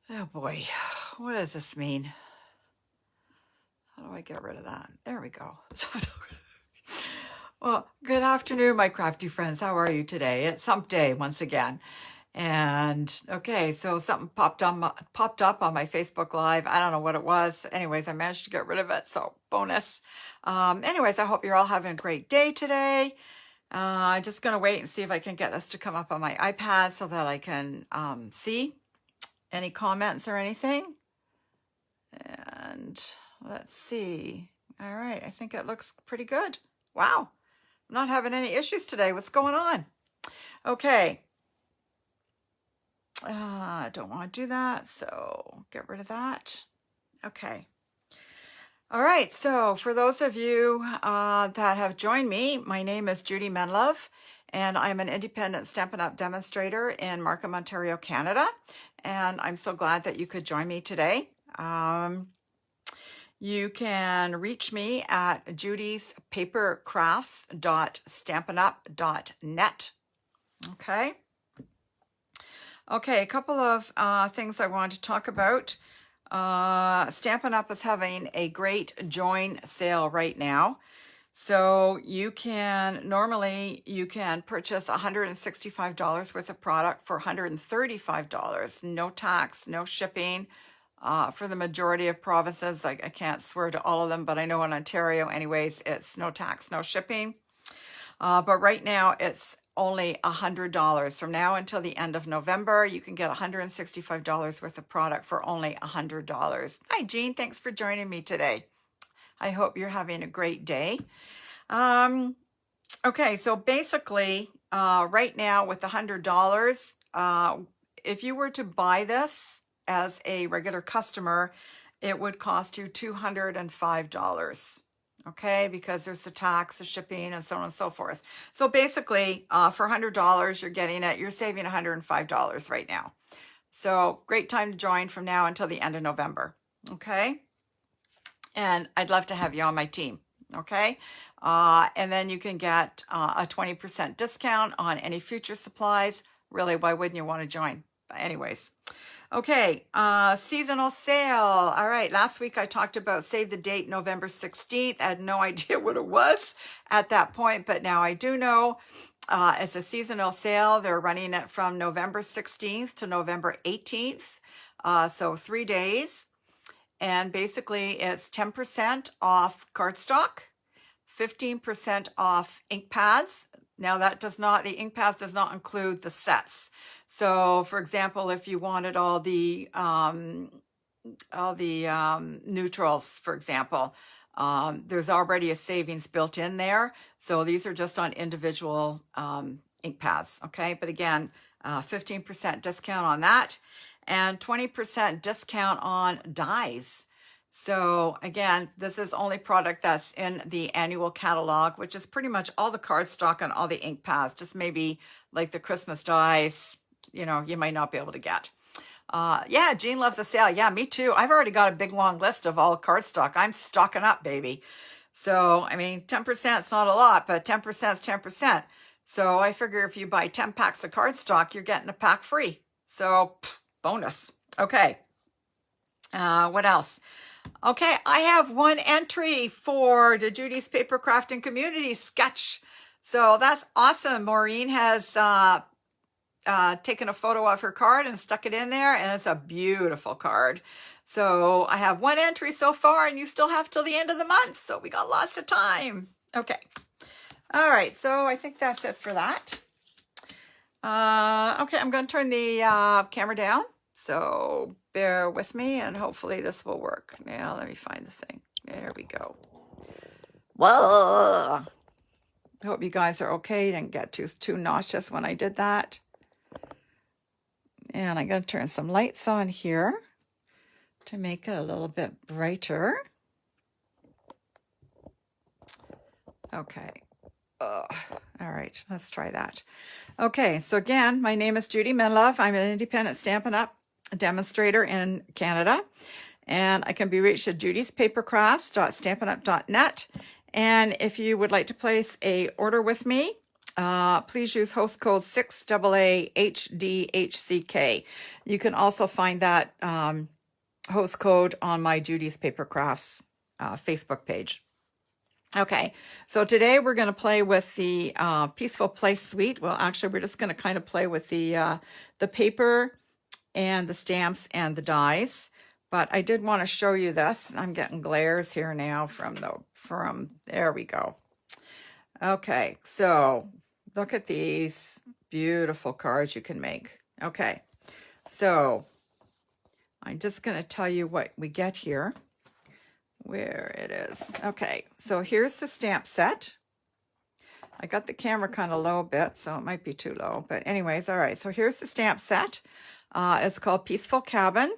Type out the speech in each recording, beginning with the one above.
Oh boy, what does this mean? How do I get rid of that? There we go. Well, good afternoon, my crafty friends. How are you today? It's hump day once again. And okay, so something popped up on my Facebook Live. I don't know what it was. Anyways, I managed to get rid of it, so bonus. Anyways, I hope you're all having a great day today. I'm just gonna wait and see if I can get this to come up on my iPad so that I can see any comments or anything. And let's see. All right, I think it looks pretty good. Wow, I'm not having any issues today. What's going on? Okay. I don't want to do that, so get rid of that. Okay. All right, so for those of you that have joined me, my name is Judy Menlove, and I'm an independent Stampin' Up demonstrator in Markham, Ontario, Canada. And I'm so glad that you could join me today. You can reach me at judyspapercrafts.stampinup.net. Okay. Okay, a couple of things I want to talk about. Stampin' Up is having a great join sale right now. So you can purchase $165 worth of product for $135, no tax, no shipping. For the majority of provinces, I can't swear to all of them, but I know in Ontario anyways, it's no tax, no shipping. But right now it's only $100. From now until the end of November, you can get $165 worth of product for only $100. Hi, Jean. Thanks for joining me today. I hope you're having a great day. Okay, so basically, right now with $100, if you were to buy this as a regular customer, it would cost you $205. Okay, because there's the tax, the shipping, and so on and so forth. So basically, for $100, you're getting it. You're saving $105 right now. So great time to join from now until the end of November. Okay, and I'd love to have you on my team. Okay, and then you can get a 20% discount on any future supplies. Really, why wouldn't you want to join? But anyways. Okay, seasonal sale. All right, last week I talked about save the date November 16th. I had no idea what it was at that point, but now I do know. It's a seasonal sale. They're running it from November 16th to November 18th, so 3 days. And basically it's 10% off cardstock, 15% off ink pads. Now the ink pads does not include the sets. So for example, if you wanted all the neutrals, for example, there's already a savings built in there. So these are just on individual ink pads. Okay. But again, 15% discount on that and 20% discount on dies. So again, this is only product that's in the annual catalog, which is pretty much all the cardstock and all the ink pads, just maybe like the Christmas dies, you might not be able to get. Yeah, Jean loves a sale. Yeah, me too. I've already got a big long list of all cardstock. I'm stocking up, baby. So, I mean, 10% is not a lot, but 10% is 10%. So I figure if you buy 10 packs of cardstock, you're getting a pack free. So bonus. Okay. What else? Okay, I have one entry for the Judy's Paper Crafting Community sketch. So that's awesome. Maureen has taken a photo of her card and stuck it in there, and it's a beautiful card. So I have one entry so far, and you still have till the end of the month. So we got lots of time. Okay. All right, so I think that's it for that. Okay, I'm going to turn the camera down. So bear with me and hopefully this will work. Now let me find the thing. There we go. Whoa! I hope you guys are okay. Didn't get too nauseous when I did that. And I'm going to turn some lights on here to make it a little bit brighter. Okay. All right, let's try that. Okay, so again, my name is Judy Menlove. I'm an independent Stampin' Up demonstrator in Canada, and I can be reached at judyspapercrafts.stampinup.net. And if you would like to place a order with me, please use host code 6AA HDHCK. You can also find that host code on my Judy's Paper Crafts Facebook page. Okay, so today we're going to play with the Peaceful Place Suite. Well, actually, we're just going to kind of play with the paper and the stamps and the dies. But I did want to show you this. I'm getting glares here now from there we go. Okay, so look at these beautiful cards you can make. Okay, so I'm just going to tell you what we get here. Where it is. Okay, so here's the stamp set. I got the camera kind of low a bit, so it might be too low. But anyways, all right, so here's the stamp set. It's called Peaceful Cabin.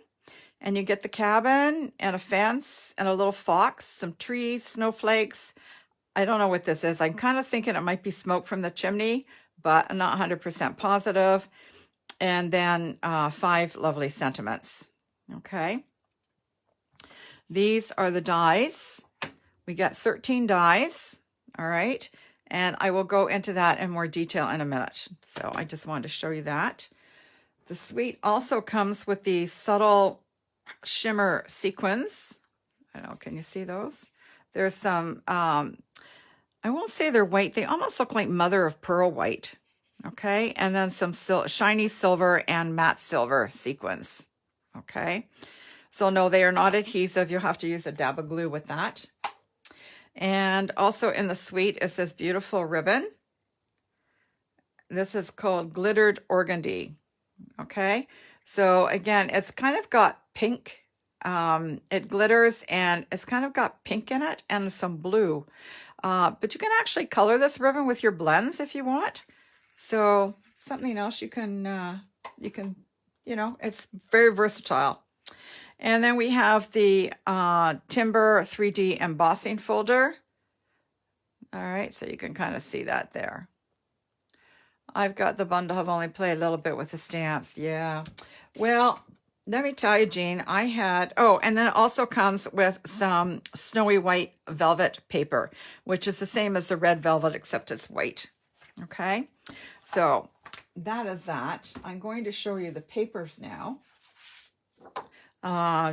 And you get the cabin and a fence and a little fox, some trees, snowflakes. I don't know what this is. I'm kind of thinking it might be smoke from the chimney, but I'm not 100% positive. And then 5 lovely sentiments. Okay. These are the dies. We get 13 dies, all right? And I will go into that in more detail in a minute. So I just wanted to show you that. The suite also comes with the subtle shimmer sequins. I don't know, can you see those? There's some, I won't say they're white. They almost look like mother of pearl white, okay? And then some shiny silver and matte silver sequins, okay? So no, they are not adhesive. You'll have to use a dab of glue with that. And also in the suite is this beautiful ribbon. This is called Glittered Organdy. Okay. So again, it's kind of got pink. It glitters and it's kind of got pink in it and some blue. But you can actually color this ribbon with your blends if you want. So something else you can, it's very versatile. And then we have the Timber 3D embossing folder. All right, so you can kind of see that there. I've got the bundle. I've only played a little bit with the stamps. Yeah. Well, let me tell you, Jean, I had, and then it also comes with some snowy white velvet paper, which is the same as the red velvet, except it's white. Okay, so that is that. I'm going to show you the papers now.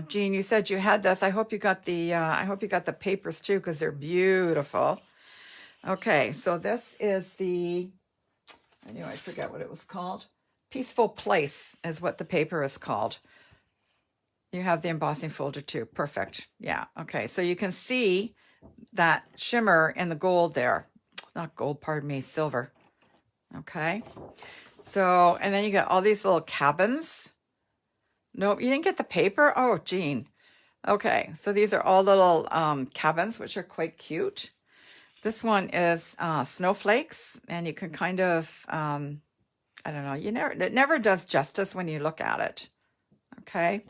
Jean, you said you had this. I hope you got the papers too, because they're beautiful. Okay, so this is I forget what it was called. Peaceful Place is what the paper is called. You have the embossing folder too. Perfect. Yeah. Okay, so you can see that shimmer in the gold there. Not gold, pardon me, silver. Okay. So, and then you got all these little cabins. Nope, you didn't get the paper? Oh, Jean. Okay, so these are all little cabins, which are quite cute. This one is Snowflakes, and you can kind of, I don't know, it never does justice when you look at it. Okay.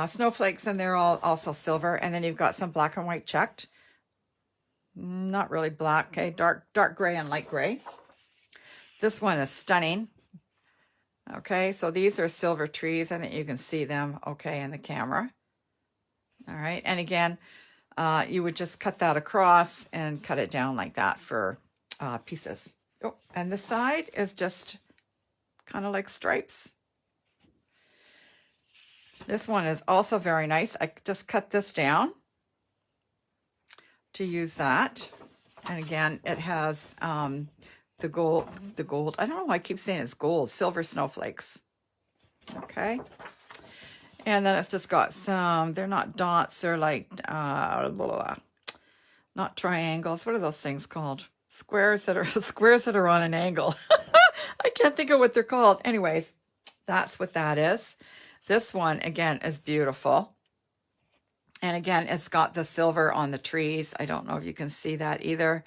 Snowflakes, and they're all also silver. And then you've got some black and white checked. Not really black, okay, dark gray and light gray. This one is stunning. Okay, so these are silver trees. I think you can see them okay in the camera. All right, and again, you would just cut that across and cut it down like that for pieces. Oh, and the side is just kind of like stripes. This one is also very nice. I just cut this down to use that. And again, it has the gold, I don't know why I keep saying it's gold, silver snowflakes. Okay. And then it's just got some, they're not dots, they're like, not triangles. What are those things called? Squares that are on an angle. I can't think of what they're called. Anyways, that's what that is. This one, again, is beautiful. And again, it's got the silver on the trees. I don't know if you can see that either.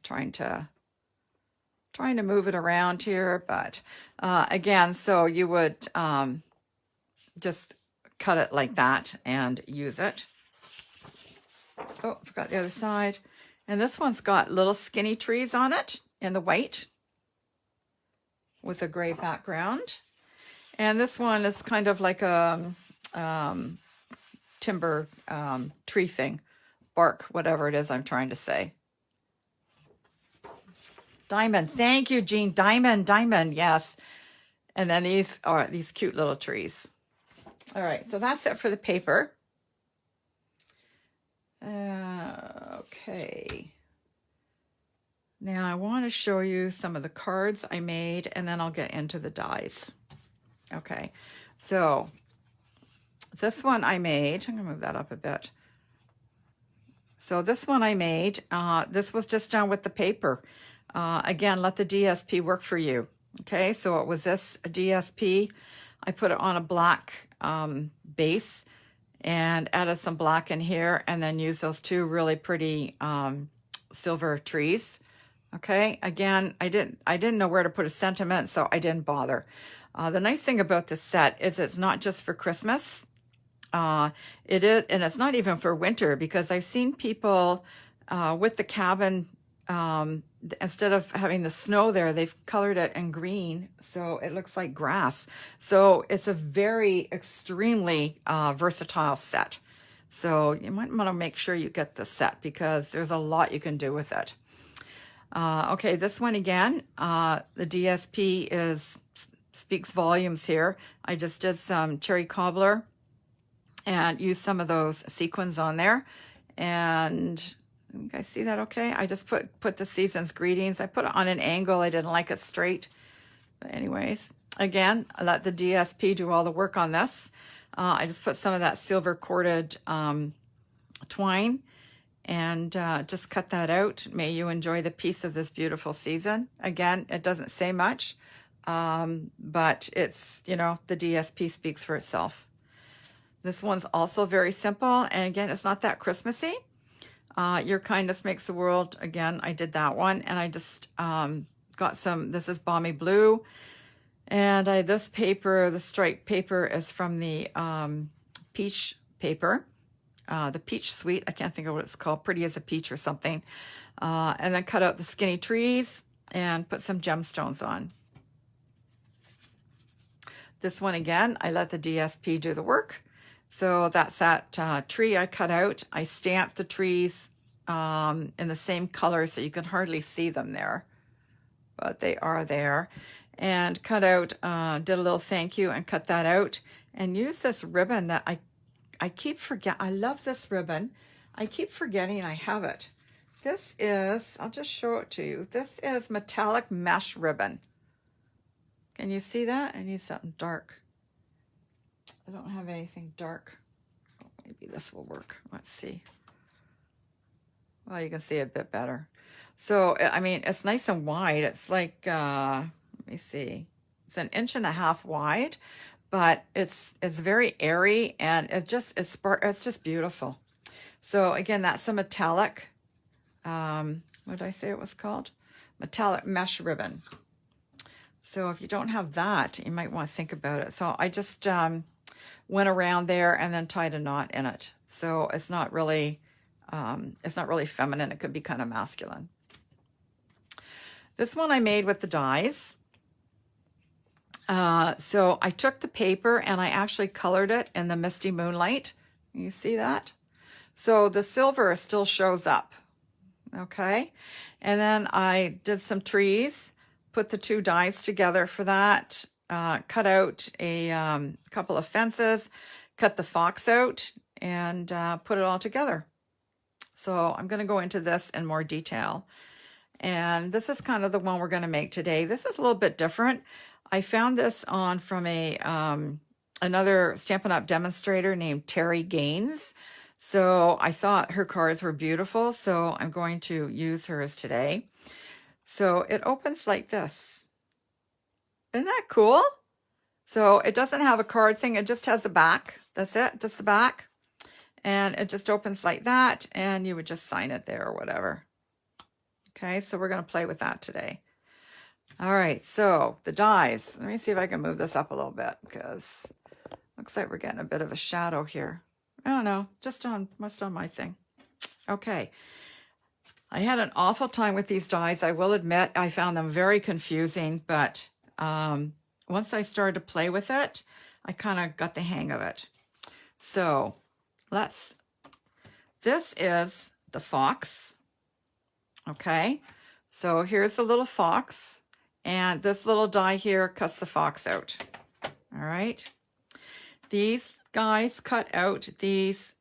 Trying to move it around here, but again, so you would just cut it like that and use it. Oh, forgot the other side. And this one's got little skinny trees on it in the white with a gray background. And this one is kind of like a timber tree thing, bark, whatever it is I'm trying to say. Diamond. Thank you, Jean. Diamond, diamond. Yes. And then these are these cute little trees. All right. So that's it for the paper. Okay. Now I want to show you some of the cards I made, and then I'll get into the dies. Okay. So this one I made, I'm going to move that up a bit. So this one I made, this was just done with the paper. Again, let the DSP work for you. Okay, so it was this DSP. I put it on a black base and added some black in here, and then used those two really pretty silver trees. Okay, again, I didn't know where to put a sentiment, so I didn't bother. The nice thing about this set is it's not just for Christmas. It is, and it's not even for winter, because I've seen people with the cabin, instead of having the snow there, they've colored it in green, so it looks like grass. So it's a very extremely versatile set. So you might want to make sure you get the set, because there's a lot you can do with it. Okay, this one again, the DSP speaks volumes here. I just did some cherry cobbler and use some of those sequins on there. And you guys see that okay? I just put the season's greetings. I put it on an angle. I didn't like it straight. But anyways, again, I let the DSP do all the work on this. I just put some of that silver corded twine and just cut that out. May you enjoy the peace of this beautiful season. Again, it doesn't say much, but it's, you know, the DSP speaks for itself. This one's also very simple, and again, it's not that Christmassy. Your kindness makes the world. Again, I did that one, and I just got some. This is Balmy Blue, and this paper, the striped paper, is from the peach paper, the peach suite. I can't think of what it's called. Pretty as a peach or something. And then cut out the skinny trees and put some gemstones on. This one again, I let the DSP do the work. So that's that tree I cut out. I stamped the trees in the same color, so you can hardly see them there, but they are there. And cut out, did a little thank you and cut that out, and use this ribbon that I keep forgetting. I love this ribbon. I keep forgetting I have it. This is, I'll just show it to you. This is metallic mesh ribbon. Can you see that? I need something dark. I don't have anything dark. Oh, maybe this will work. Let's see. Well, you can see it a bit better. So, I mean, it's nice and wide. It's like, let me see. It's 1.5 inches wide, but it's very airy, and it's just beautiful. So again, that's a metallic, what did I say it was called? Metallic mesh ribbon. So if you don't have that, you might want to think about it. So I just went around there and then tied a knot in it. So it's not really feminine. It could be kind of masculine. This one I made with the dies. So I took the paper and I actually colored it in the misty moonlight. You see that? So the silver still shows up. Okay. And then I did some trees, put the two dies together for that, cut out a couple of fences, cut the fox out, and put it all together. So I'm going to go into this in more detail. And this is kind of the one we're going to make today. This is a little bit different. I found this from another Stampin' Up demonstrator named Terry Gaines. So I thought her cards were beautiful, so I'm going to use hers today. So it opens like this. Isn't that cool? So it doesn't have a card thing. It just has a back. That's it, just the back. And it just opens like that, and you would just sign it there or whatever. Okay, so we're going to play with that today. All right, so the dies. Let me see if I can move this up a little bit, because it looks like we're getting a bit of a shadow here. I don't know, just on my thing. Okay. I had an awful time with these dies. I will admit I found them very confusing, but once I started to play with it, I kind of got the hang of it. So this is the fox. Okay. So here's the little fox, and this little die here cuts the fox out. All right. These guys cut out these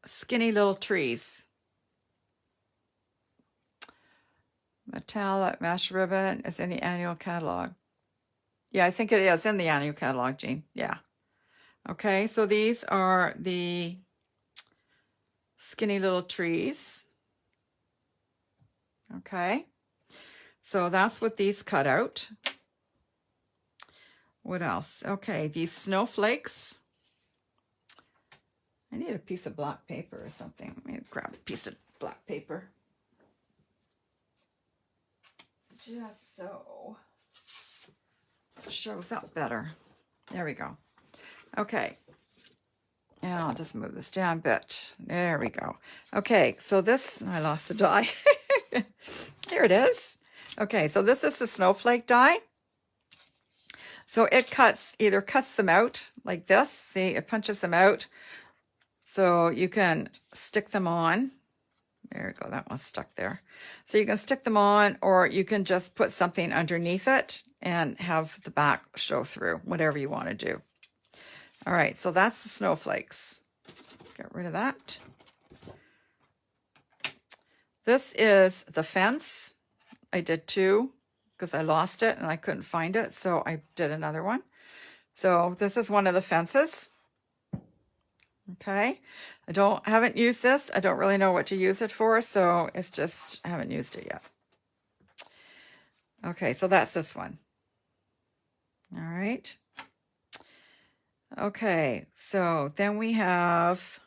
skinny little trees. Metallic mesh ribbon is in the annual catalog. Yeah, I think it is in the annual catalog, Jean. Yeah. Okay, so these are the skinny little trees. Okay, so that's what these cut out. What else? Okay, these snowflakes. I need a piece of black paper or something. Let me grab a piece of black paper. Just so it shows up better. There we go. Okay. And I'll just move this down a bit. There we go. Okay, so this, I lost the die. Here it is. Okay, so this is the snowflake die. So it either cuts them out like this. See, it punches them out. So you can stick them on. There we go, that one's stuck there. So you can stick them on, or you can just put something underneath it and have the back show through, whatever you want to do. All right, so that's the snowflakes. Get rid of that. This is the fence. I did two because I lost it and I couldn't find it, so I did another one. So this is one of the fences. Okay, haven't used this. I don't really know what to use it for, so it's just, I haven't used it yet. Okay, so that's this one. All right. Okay, so then we have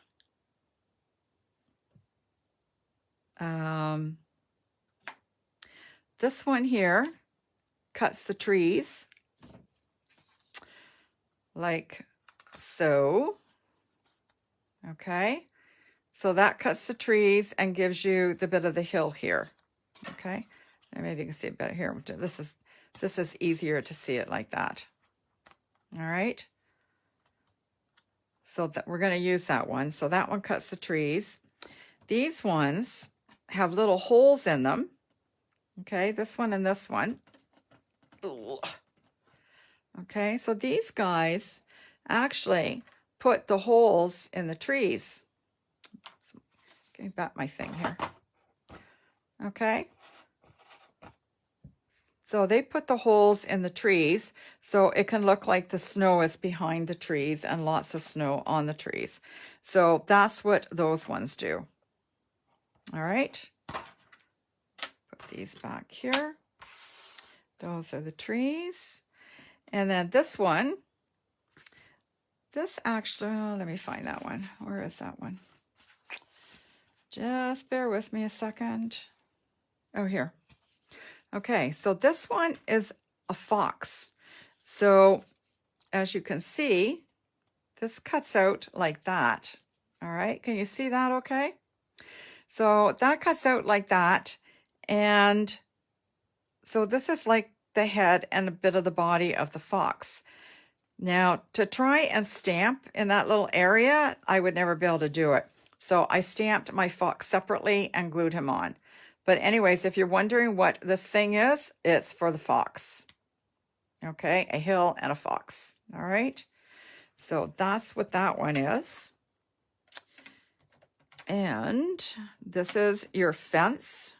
this one here cuts the trees like so. Okay, so that cuts the trees and gives you the bit of the hill here. Okay, and maybe you can see it better here. This is easier to see it like that. All right. So that we're going to use that one. So that one cuts the trees. These ones have little holes in them. Okay, this one and this one. Ugh. Okay, so these guys actually put the holes in the trees. Getting back my thing here. Okay. So they put the holes in the trees so it can look like the snow is behind the trees and lots of snow on the trees. So that's what those ones do. All right. Put these back here. Those are the trees. And then this one, this actually, let me find that one. Where is that one? Just bear with me a second. Oh, here. Okay, so this one is a fox. So as you can see, this cuts out like that. All right, can you see that okay? So that cuts out like that. And so this is like the head and a bit of the body of the fox. Now, to try and stamp in that little area, I would never be able to do it. So I stamped my fox separately and glued him on. But anyways, if you're wondering what this thing is, it's for the fox. Okay, a hill and a fox. All right, so that's what that one is. And this is your fence.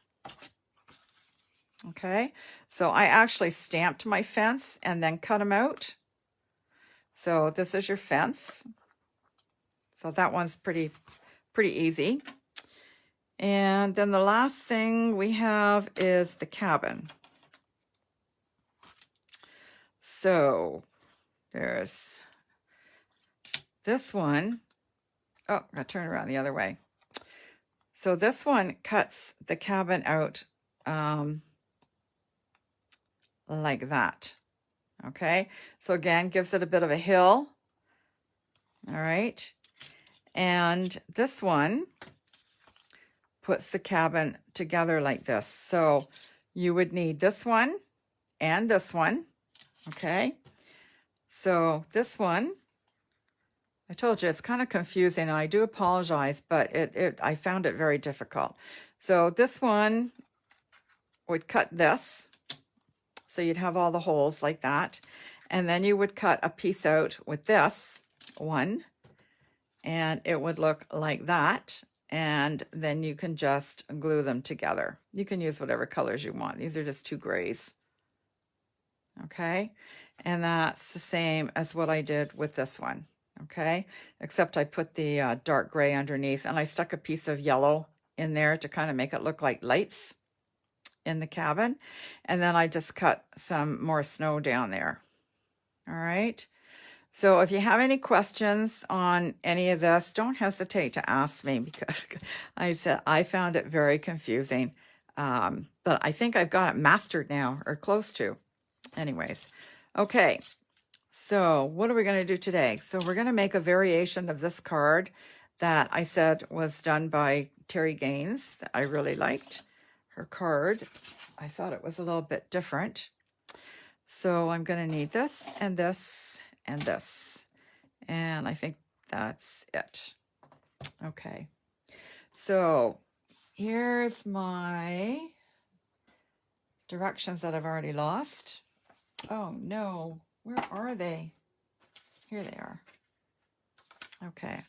Okay, so I actually stamped my fence and then cut them out. So this is your fence. So that one's pretty easy. And then the last thing we have is the cabin. So there's this one. Oh, I gotta turn around the other way. So this one cuts the cabin out like that. Okay, so again, gives it a bit of a hill. All right, and this one puts the cabin together like this. So you would need this one and this one. Okay, so this one, I told you it's kind of confusing. I do apologize, but I found it very difficult. So this one would cut this. So you'd have all the holes like that. And then you would cut a piece out with this one, and it would look like that. And then you can just glue them together. You can use whatever colors you want. These are just 2 grays. Okay. And that's the same as what I did with this one. Okay. Except I put the dark gray underneath, and I stuck a piece of yellow in there to kind of make it look like lights in the cabin. And then I just cut some more snow down there. All right. So if you have any questions on any of this, don't hesitate to ask me, because I found it very confusing. But I think I've got it mastered now, or close to. Anyways, okay. So what are we going to do today? So we're going to make a variation of this card that I said was done by Terry Gaines that I really liked. Her card, I thought it was a little bit different. So I'm going to need this and this and this. And I think that's it. Okay. So here's my directions that I've already lost. Oh no, where are they? Here they are. Okay.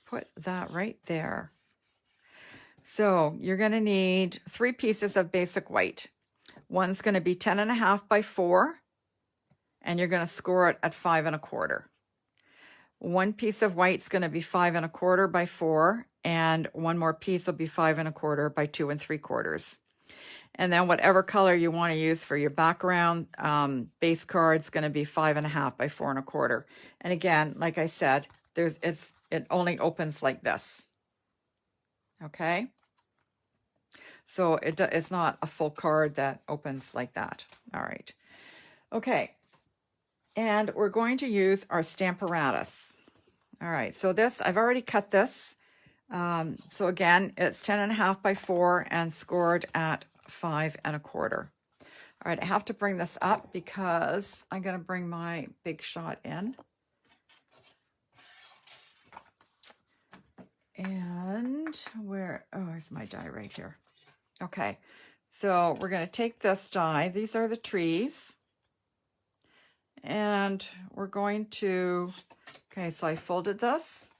Put that right there. So you're going to need 3 pieces of basic white. One's going to be 10.5 by 4, and you're going to score it at 5 1/4. One piece of white's going to be 5 1/4 by 4, and one more piece will be 5 1/4 by 2 3/4. And then whatever color you want to use for your background, base card's going to be 5.5 by 4 1/4. And again, like I said, it only opens like this. Okay. So it's not a full card that opens like that. All right. Okay. And we're going to use our Stamparatus. All right. So this, I've already cut this. So again, it's 10.5 by 4 and scored at 5 1/4. All right. I have to bring this up because I'm going to bring my big shot in. And where's my die right here? Okay, so we're going to take this die. These are the trees. And we're going to, okay, so I folded this,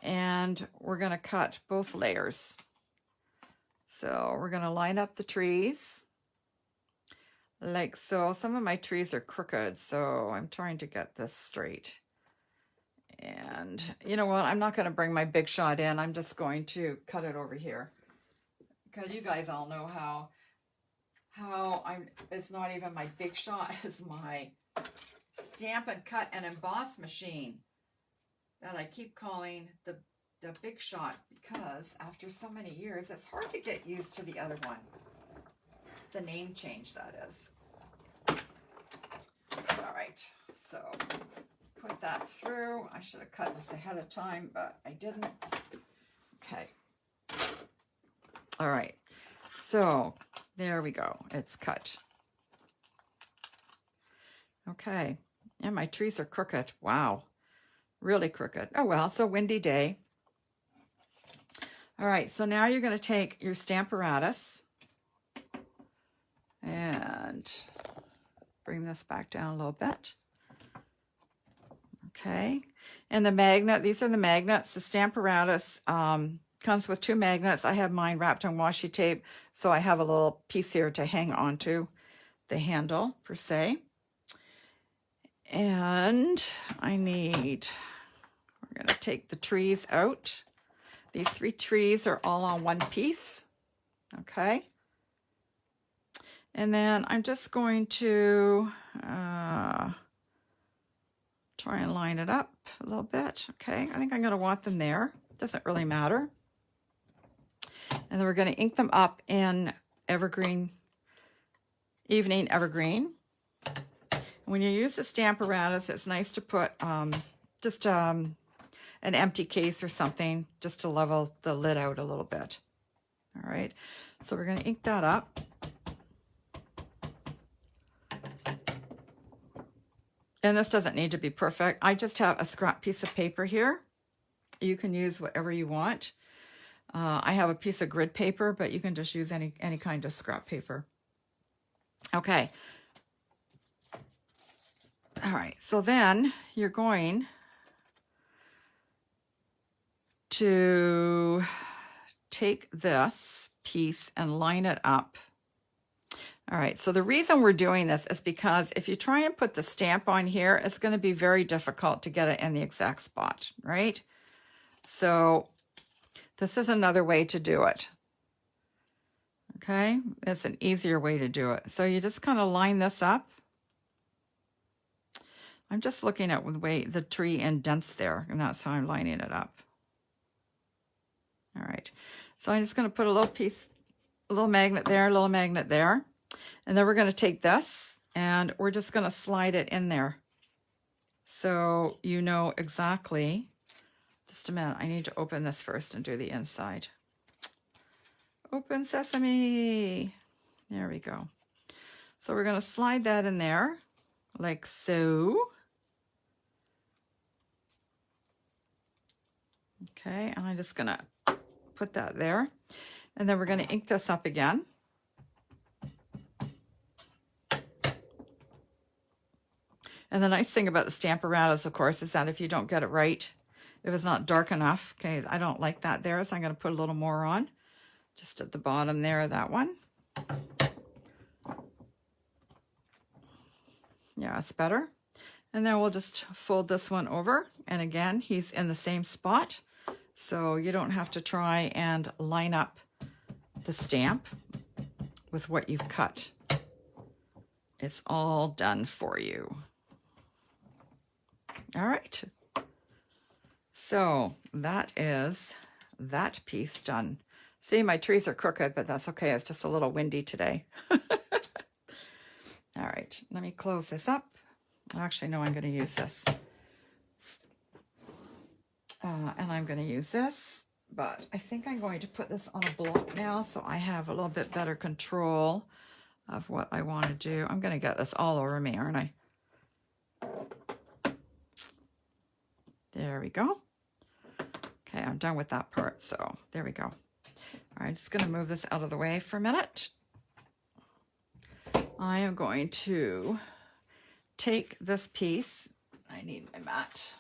and we're going to cut both layers. So we're going to line up the trees like so. Some of my trees are crooked, so I'm trying to get this straight. And you know what? I'm not going to bring my big shot in. I'm just going to cut it over here. Because you guys all know how it's not even my big shot, it's my Stampin' Cut and Emboss machine that I keep calling the big shot, because after so many years, it's hard to get used to the other one. The name change, that is. All right, so put that through. I should have cut this ahead of time, but I didn't. Okay. All right. So there we go. It's cut. Okay. And my trees are crooked. Wow. Really crooked. Oh, well, it's a windy day. All right. So now you're going to take your Stamparatus and bring this back down a little bit. Okay. And the magnet, these are the magnets. The Stamparatus comes with 2 magnets. I have mine wrapped in washi tape, so I have a little piece here to hang onto the handle, per se. And we're going to take the trees out. These 3 trees are all on one piece. Okay. And then I'm just going to try and line it up a little bit. Okay, I think I'm going to want them there. Doesn't really matter. And then we're going to ink them up in evergreen, evening evergreen. When you use the Stamparatus, it's nice to put just an empty case or something just to level the lid out a little bit. All right, so we're going to ink that up. And this doesn't need to be perfect. I just have a scrap piece of paper here. You can use whatever you want. I have a piece of grid paper, but you can just use any kind of scrap paper. Okay. All right, so then you're going to take this piece and line it up. All right, so the reason we're doing this is because if you try and put the stamp on here, it's going to be very difficult to get it in the exact spot, right? So this is another way to do it. Okay, it's an easier way to do it. So you just kind of line this up. I'm just looking at the way the tree indents there, and that's how I'm lining it up. All right, so I'm just going to put a little piece, a little magnet there, a little magnet there. And then we're going to take this and we're just going to slide it in there. So you know exactly, just a minute, I need to open this first and do the inside. Open sesame. There we go. So we're going to slide that in there like so. Okay, and I'm just going to put that there. And then we're going to ink this up again. And the nice thing about the Stamparatus, of course, is that if you don't get it right, if it's not dark enough, okay, I don't like that there, so I'm going to put a little more on, just at the bottom there, that one. Yeah, it's better. And then we'll just fold this one over. And again, he's in the same spot, so you don't have to try and line up the stamp with what you've cut. It's all done for you. All right, so that is that piece done. See, my trees are crooked, but that's okay. It's just a little windy today. All right, let me close this up. Actually, no, I'm going to use this. And I'm going to use this, but I think I'm going to put this on a block now so I have a little bit better control of what I want to do. I'm going to get this all over me, aren't I? There we go. Okay, I'm done with that part, so there we go. All right, just going to move this out of the way for a minute. I am going to take this piece. I need my mat.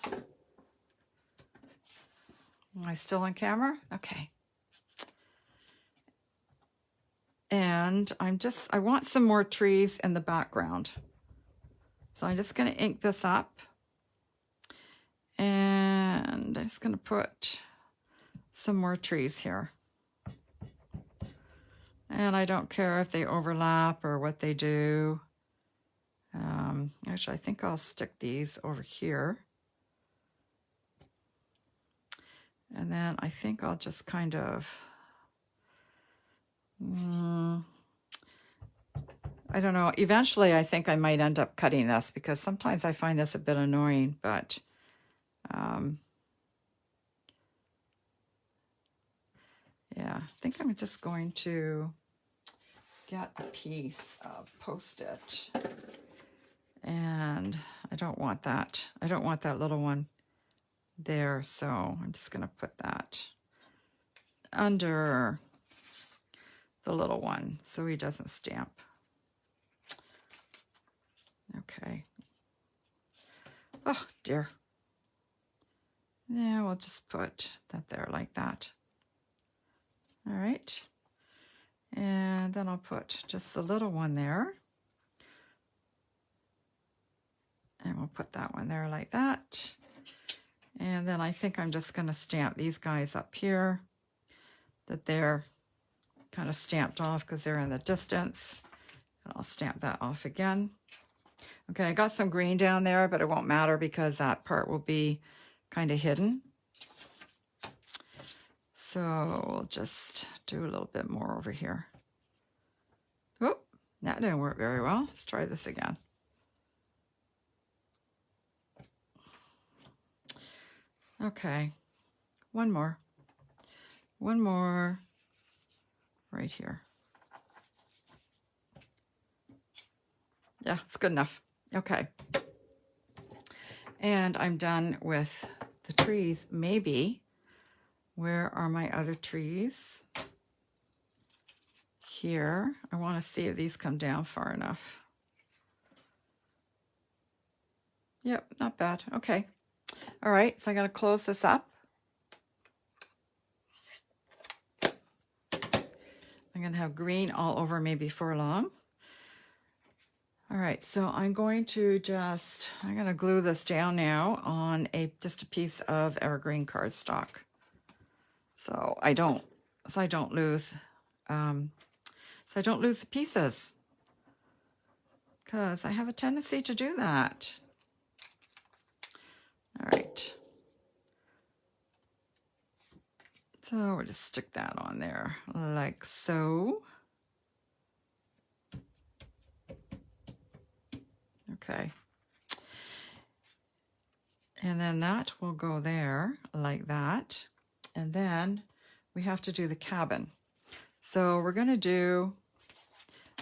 Am I still on camera? Okay. And I want some more trees in the background. So I'm just going to ink this up. And I'm just going to put some more trees here. And I don't care if they overlap or what they do. Actually, I think I'll stick these over here. And then I think I'll just kind of, I don't know. Eventually, I think I might end up cutting this because sometimes I find this a bit annoying, but yeah, I think I'm just going to get a piece of Post-it. And I don't want that. I don't want that little one there, so I'm just going to put that under the little one so he doesn't stamp. Okay. Oh, dear. Yeah, we'll just put that there like that. All right. And then I'll put just the little one there. And we'll put that one there like that. And then I think I'm just going to stamp these guys up here, that they're kind of stamped off because they're in the distance. And I'll stamp that off again. Okay, I got some green down there, but it won't matter because that part will be kind of hidden. So we'll just do a little bit more over here. Oh, that didn't work very well. Let's try this again. Okay, one more right here. Yeah, it's good enough. Okay. And I'm done with the trees. Maybe Where are my other trees? Here. I want to see if these come down far enough. Yep, not bad. Okay. All right, so I'm going to close this up. I'm going to have green all over me before long. All right, so I'm going to glue this down now on just a piece of evergreen cardstock. So I don't lose the pieces, because I have a tendency to do that. All right. So we'll just stick that on there like so. Okay. And then that will go there like that. And then we have to do the cabin. So we're going to do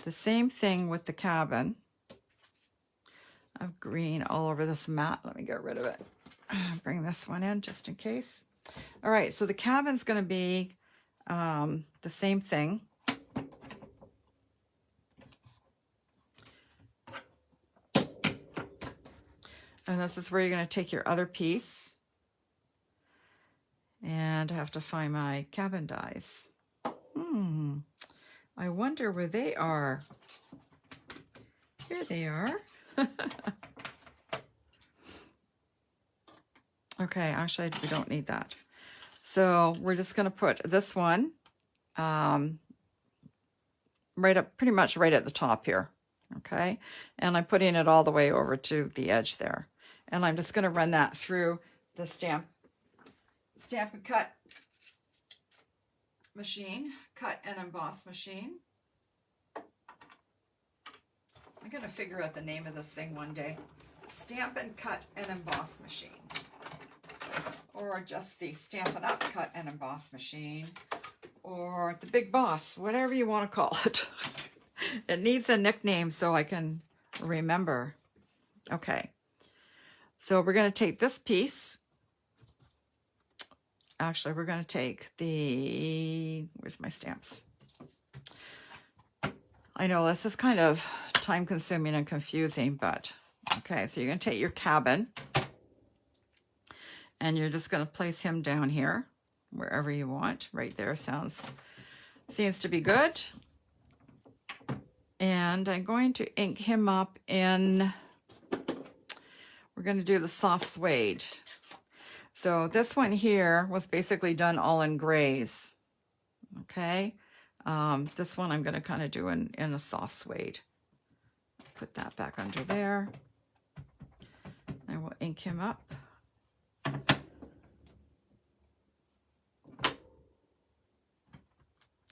the same thing with the cabin. I have green all over this mat. Let me get rid of it. Bring this one in just in case. All right, so the cabin's going to be the same thing. And this is where you're going to take your other piece. And I have to find my cabin dies. I wonder where they are. Here they are. Okay, actually, we don't need that. So we're just going to put this one pretty much right at the top here. Okay, and I'm putting it all the way over to the edge there. And I'm just going to run that through the Stamp and Cut machine, cut and emboss machine. I'm going to figure out the name of this thing one day. Stampin' Cut and Emboss machine. Or just the Stampin' Up Cut and Emboss machine. Or the Big Boss, whatever you want to call it. It needs a nickname so I can remember. Okay. So we're going to take this piece. Actually, we're going to take where's my stamps? I know this is kind of time consuming and confusing, but okay, so you're going to take your cabin and you're just going to place him down here, wherever you want. Right there seems to be good. And I'm going to ink him up in, we're going to do the soft suede. So this one here was basically done all in grays. Okay. This one I'm going to kind of do in a soft suede. Put that back under there. And we'll ink him up.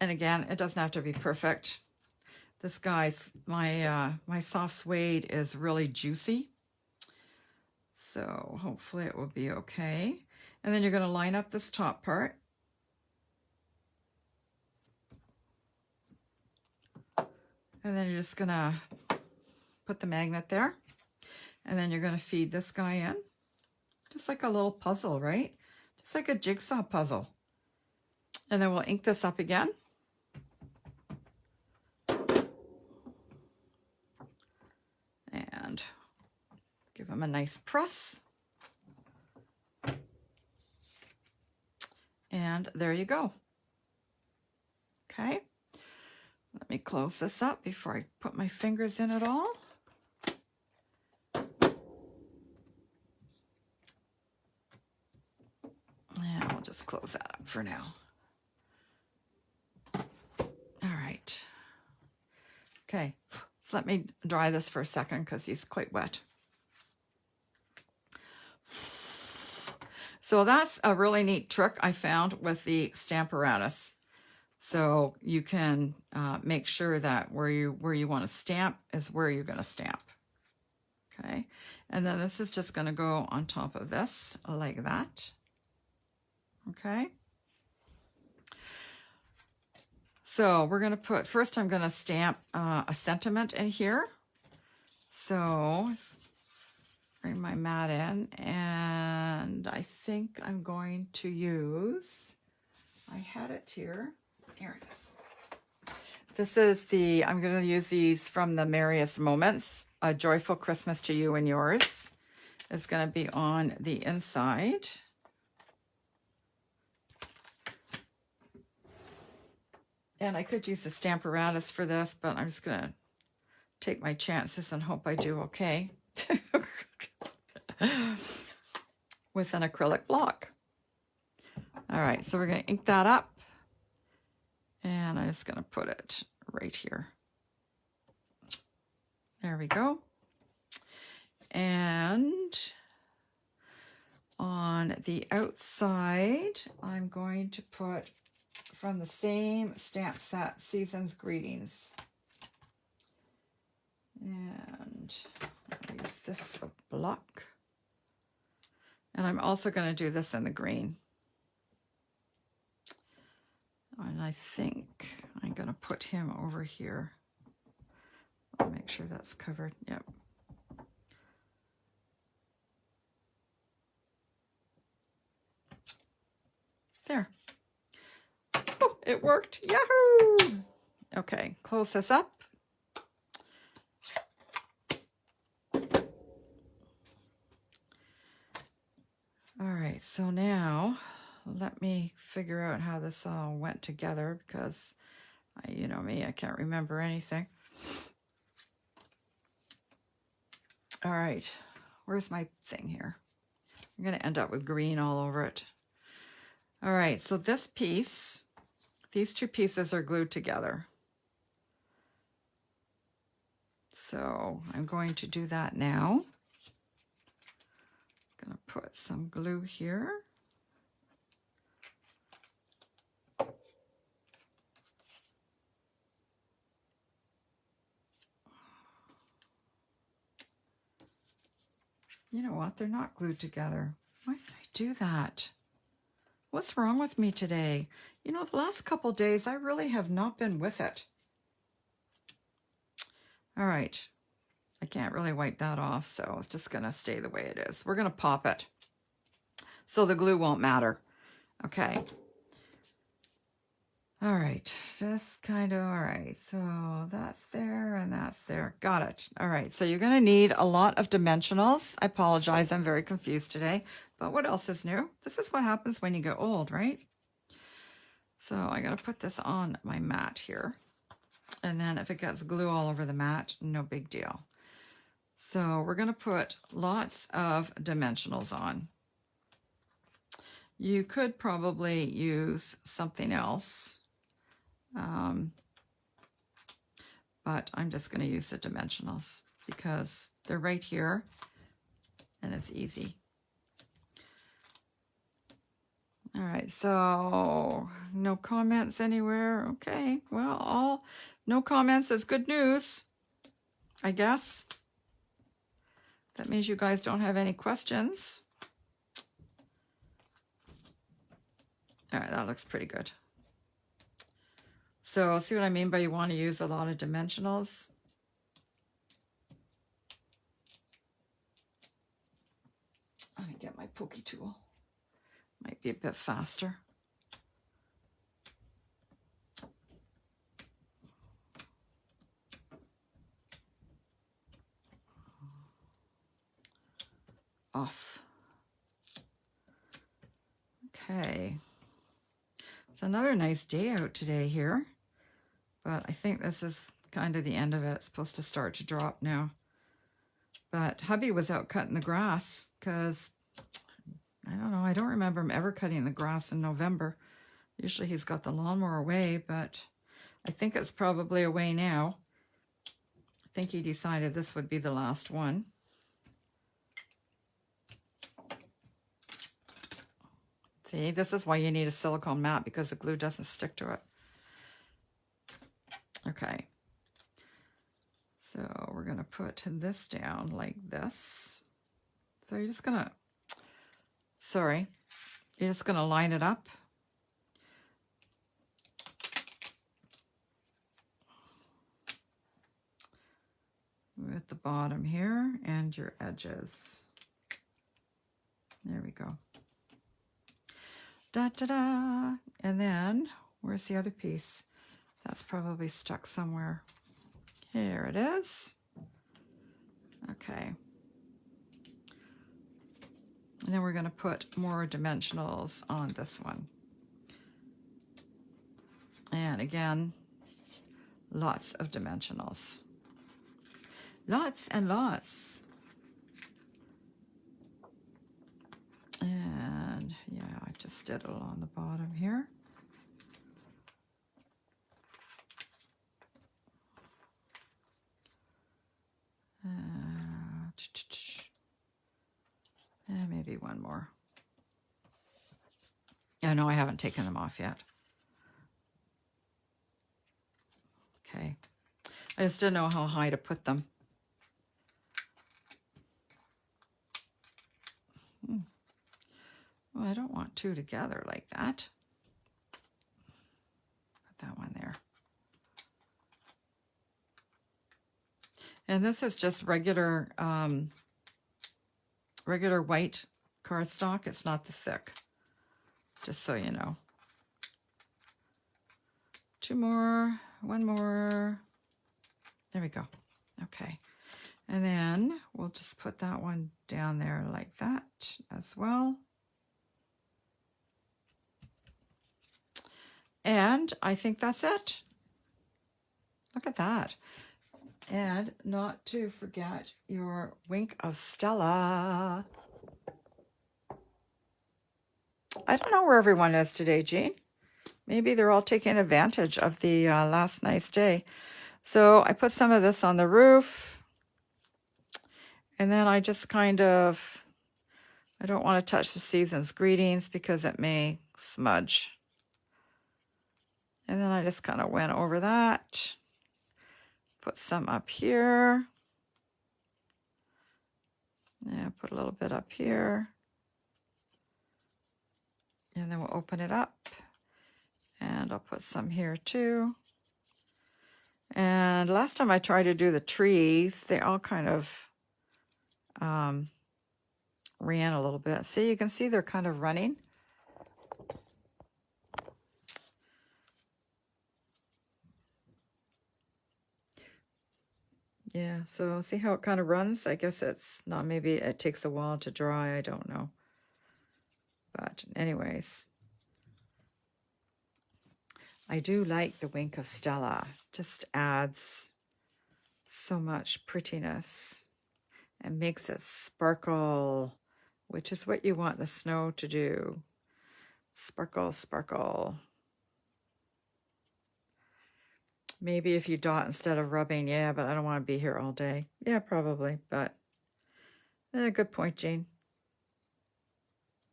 And again, it doesn't have to be perfect. This guy's, my soft suede is really juicy. So hopefully it will be okay. And then you're going to line up this top part. And then you're just going to put the magnet there. And then you're going to feed this guy in. Just like a little puzzle, right? Just like a jigsaw puzzle. And then we'll ink this up again. And give him a nice press. And there you go. Okay. Let me close this up before I put my fingers in it all. And we'll just close that up for now. All right. Okay, so let me dry this for a second because he's quite wet. So that's a really neat trick I found with the Stamparatus. So you can make sure that where you want to stamp is where you're going to stamp. Okay, and then this is just going to go on top of this like that. Okay. So we're going to first I'm going to stamp a sentiment in here. So bring my mat in, and I think I'm going to use I had it here. Here it is. This is the, I'm going to use these from the Merriest Moments. A Joyful Christmas to You and Yours is going to be on the inside. And I could use the Stamparatus for this, but I'm just going to take my chances and hope I do okay with an acrylic block. All right, so we're going to ink that up. And I'm just going to put it right here. There we go. And on the outside, I'm going to put from the same stamp set, Season's Greetings. And I'll use this block. And I'm also going to do this in the green. And I think I'm going to put him over here. I'll make sure that's covered. Yep. There. Oh, it worked. Yahoo! Okay, close this up. All right, so now let me figure out how this all went together because, you know me, I can't remember anything. All right, where's my thing here? I'm going to end up with green all over it. All right, so this piece, these two pieces are glued together. So I'm going to do that now. I'm going to put some glue here. You know what? They're not glued together. Why did I do that? What's wrong with me today? You know, the last couple days, I really have not been with it. All right. I can't really wipe that off, so it's just going to stay the way it is. We're going to pop it so the glue won't matter. Okay. All right. Just kind of, all right. So that's there and that's there. Got it. All right. So you're going to need a lot of dimensionals. I apologize. I'm very confused today. But what else is new? This is what happens when you get old, right? So I got to put this on my mat here. And then if it gets glue all over the mat, no big deal. So we're going to put lots of dimensionals on. You could probably use something else. But I'm just going to use the dimensionals because they're right here and it's easy. All right, so no comments anywhere. Okay, well, no comments is good news, I guess. That means you guys don't have any questions. All right, that looks pretty good. So see what I mean by you want to use a lot of dimensionals? Let me get my pokey tool. Might be a bit faster. Off. Okay. It's another nice day out today here. But I think this is kind of the end of it. It's supposed to start to drop now. But hubby was out cutting the grass because, I don't know, I don't remember him ever cutting the grass in November. Usually he's got the lawnmower away, but I think it's probably away now. I think he decided this would be the last one. See, this is why you need a silicone mat because the glue doesn't stick to it. Okay, so we're going to put this down like this. So you're just going to, you're just going to line it up. With the bottom here and your edges. There we go. Da-da-da. And then, where's the other piece? That's probably stuck somewhere. Here it is. Okay. And then we're going to put more dimensionals on this one. And again, lots of dimensionals. Lots and lots. And yeah, I just did it on the bottom here. And maybe one more. Oh, no, I haven't taken them off yet. Okay. I just didn't know how high to put them. Well, I don't want two together like that. Put that one there. And this is just regular regular white cardstock. It's not the thick, just so you know. Two more, one more. There we go. Okay. And then we'll just put that one down there like that as well. And I think that's it. Look at that. And not to forget your Wink of Stella. I don't know where everyone is today, Jean. Maybe they're all taking advantage of the last nice day. So I put some of this on the roof. And then I just kind of, I don't want to touch the season's greetings because it may smudge. And then I just kind of went over that. Put some up here. Yeah, put a little bit up here. And then we'll open it up. And I'll put some here too. And last time I tried to do the trees, they all kind of ran a little bit. See, you can see they're kind of running. Yeah, so see how it kind of runs? I guess it's not, maybe it takes a while to dry. I don't know. But anyways, I do like the Wink of Stella. Just adds so much prettiness and makes it sparkle, which is what you want the snow to do. Sparkle, sparkle. Maybe if you dot instead of rubbing, yeah, but I don't want to be here all day. Yeah, probably, but good point, Jean.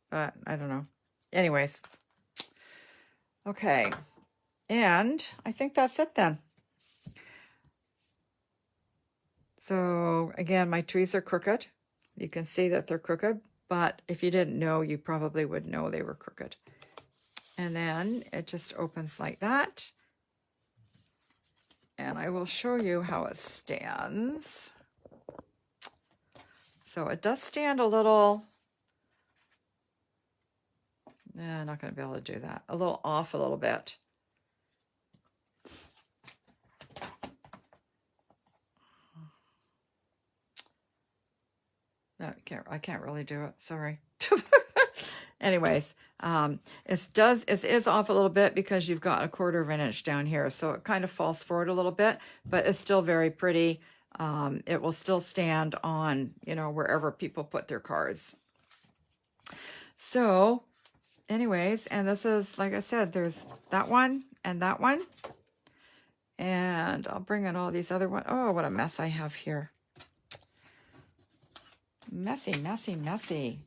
But I don't know. Anyways. Okay. And I think that's it then. So again, my trees are crooked. You can see that they're crooked, but if you didn't know, you probably would know they were crooked. And then it just opens like that. And I will show you how it stands. So it does stand a little, I'm not going to be able to do that, a little off a little bit. No, I can't really do it, sorry. Anyways, it is off a little bit because you've got 1/4 of an inch down here. So it kind of falls forward a little bit, but it's still very pretty. It will still stand on, wherever people put their cards. So anyways, and this is, like I said, there's that one and that one. And I'll bring in all these other ones. Oh, what a mess I have here. Messy, messy, messy.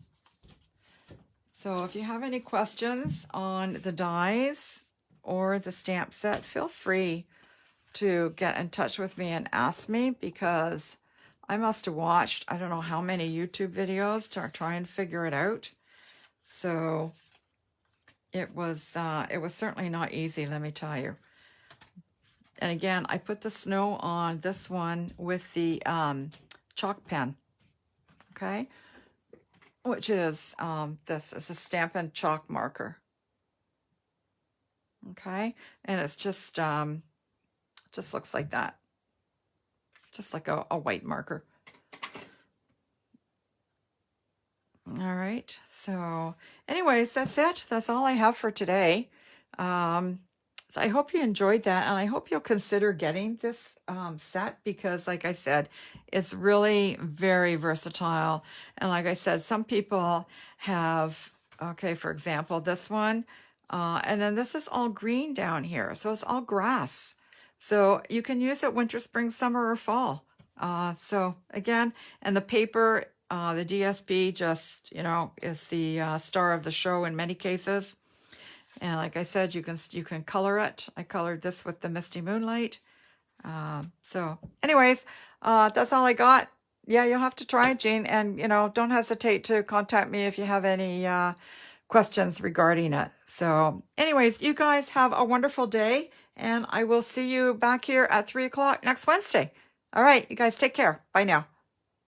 So if you have any questions on the dies or the stamp set, feel free to get in touch with me and ask me, because I must have watched, I don't know how many YouTube videos to try and figure it out. So it was certainly not easy, let me tell you. And again, I put the snow on this one with the chalk pen, okay? Which is, this is a Stampin' chalk marker. Okay. And it's just looks like that. Just like a white marker. All right. So anyways, that's it. That's all I have for today. So I hope you enjoyed that, and I hope you'll consider getting this set because, like I said, it's really very versatile. And like I said, some people have, okay, for example, this one, and then this is all green down here. So it's all grass. So you can use it winter, spring, summer, or fall. So again, and the paper, the DSP just, is the star of the show in many cases. And like I said, you can color it. I colored this with the Misty Moonlight. So anyways, that's all I got. Yeah, you'll have to try it, Jean. And, don't hesitate to contact me if you have any questions regarding it. So anyways, you guys have a wonderful day. And I will see you back here at 3 o'clock next Wednesday. All right, you guys take care. Bye now.